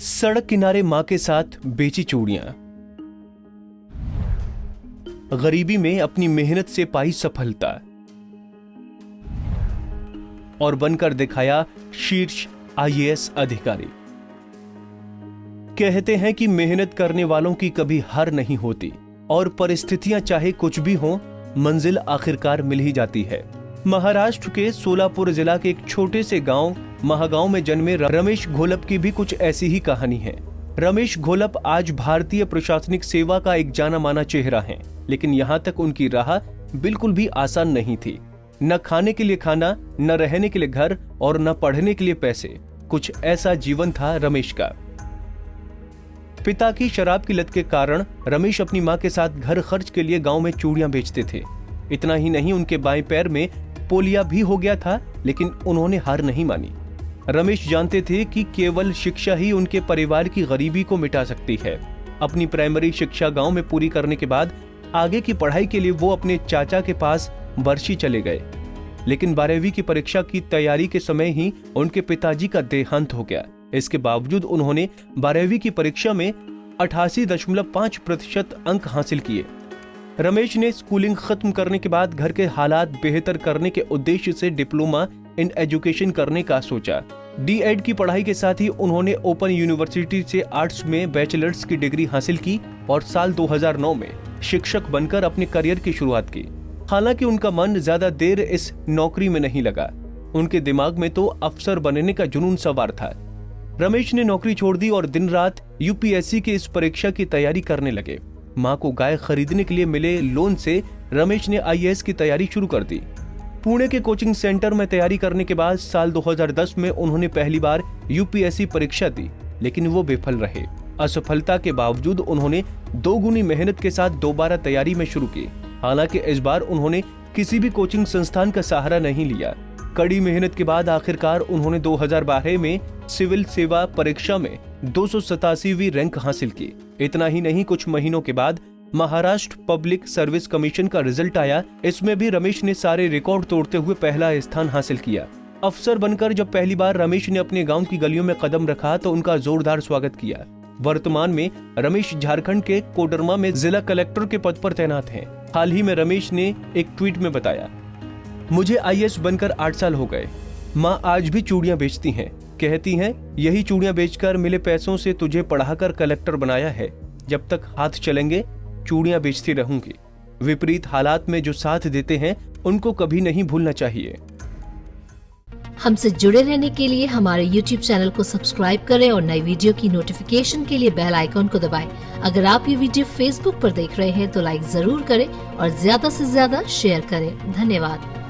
सड़क किनारे मां के साथ बेची चूड़ियां, गरीबी में अपनी मेहनत से पाई सफलता और बनकर दिखाया शीर्ष आईएएस अधिकारी। कहते हैं कि मेहनत करने वालों की कभी हार नहीं होती और परिस्थितियां चाहे कुछ भी हो, मंजिल आखिरकार मिल ही जाती है। महाराष्ट्र के सोलापुर जिला के एक छोटे से गांव महागांव में जन्मे रमेश घोलप की भी कुछ ऐसी ही कहानी है। रमेश घोलप आज भारतीय प्रशासनिक सेवा का एक जाना माना चेहरा है, लेकिन यहाँ तक उनकी राह बिल्कुल भी आसान नहीं थी। न खाने के लिए खाना, न रहने के लिए घर और न पढ़ने के लिए पैसे। कुछ ऐसा जीवन था रमेश का। पिता की शराब की लत के कारण रमेश अपनी मां के साथ घर खर्च के लिए गांव में चूड़ियां बेचते थे। इतना ही नहीं, उनके बाएं पैर में पोलिया भी हो गया था, लेकिन उन्होंने हार नहीं मानी। रमेश जानते थे कि केवल शिक्षा ही उनके परिवार की गरीबी को मिटा सकती है। अपनी प्राइमरी शिक्षा गांव में पूरी करने के बाद आगे की पढ़ाई के लिए वो अपने चाचा के पास वर्षी चले गए, लेकिन 12वीं की परीक्षा की तैयारी के समय ही उनके पिताजी का देहांत हो गया। इसके बावजूद उन्होंने 12वीं की परीक्षा में 88.5% अंक हासिल किए। रमेश ने स्कूलिंग खत्म करने के बाद घर के हालात बेहतर करने के उद्देश्य से डिप्लोमा इन एजुकेशन करने का सोचा। D.Ed की पढ़ाई के साथ ही उन्होंने ओपन यूनिवर्सिटी से आर्ट्स में बैचलर्स की डिग्री हासिल की और साल 2009 में शिक्षक बनकर अपने करियर की शुरुआत की। हालांकि उनका मन ज्यादा देर इस नौकरी में नहीं लगा। उनके दिमाग में तो अफसर बनने का जुनून सवार था। रमेश ने नौकरी छोड़ दी और दिन रात यूपीएससी की इस परीक्षा की तैयारी करने लगे। मां को गाय खरीदने के लिए मिले लोन से रमेश ने आईएएस की तैयारी शुरू कर दी। पुणे के कोचिंग सेंटर में तैयारी करने के बाद साल 2010 में उन्होंने पहली बार यूपीएससी परीक्षा दी, लेकिन वो विफल रहे। असफलता के बावजूद उन्होंने दोगुनी मेहनत के साथ दोबारा तैयारी में शुरू की। हालांकि इस बार उन्होंने किसी भी कोचिंग संस्थान का सहारा नहीं लिया। कड़ी मेहनत के बाद आखिरकार उन्होंने 2012 में सिविल सेवा परीक्षा में 287वीं रैंक हासिल की। इतना ही नहीं, कुछ महीनों के बाद महाराष्ट्र पब्लिक सर्विस कमीशन का रिजल्ट आया। इसमें भी रमेश ने सारे रिकॉर्ड तोड़ते हुए पहला स्थान हासिल किया। अफसर बनकर जब पहली बार रमेश ने अपने गांव की गलियों में कदम रखा तो उनका जोरदार स्वागत किया। वर्तमान में रमेश झारखंड के कोडरमा में जिला कलेक्टर के पद पर तैनात हैं। हाल ही में रमेश ने एक ट्वीट में बताया, मुझे आईएएस बनकर 8 साल हो गए। माँ आज भी चूड़ियां बेचती हैं, कहती हैं यही चूड़ियां बेचकर मिले पैसों से तुझे पढ़ाकर कलेक्टर बनाया है। जब तक हाथ चलेंगे चूड़ियां बेचती रहूंगी। विपरीत हालात में जो साथ देते हैं उनको कभी नहीं भूलना चाहिए। हमसे जुड़े रहने के लिए हमारे YouTube चैनल को सब्सक्राइब करें और नई वीडियो की नोटिफिकेशन के लिए बेल आइकॉन को दबाएं। अगर आप ये वीडियो Facebook पर देख रहे हैं तो लाइक जरूर करें और ज्यादा से ज्यादा शेयर करें। धन्यवाद।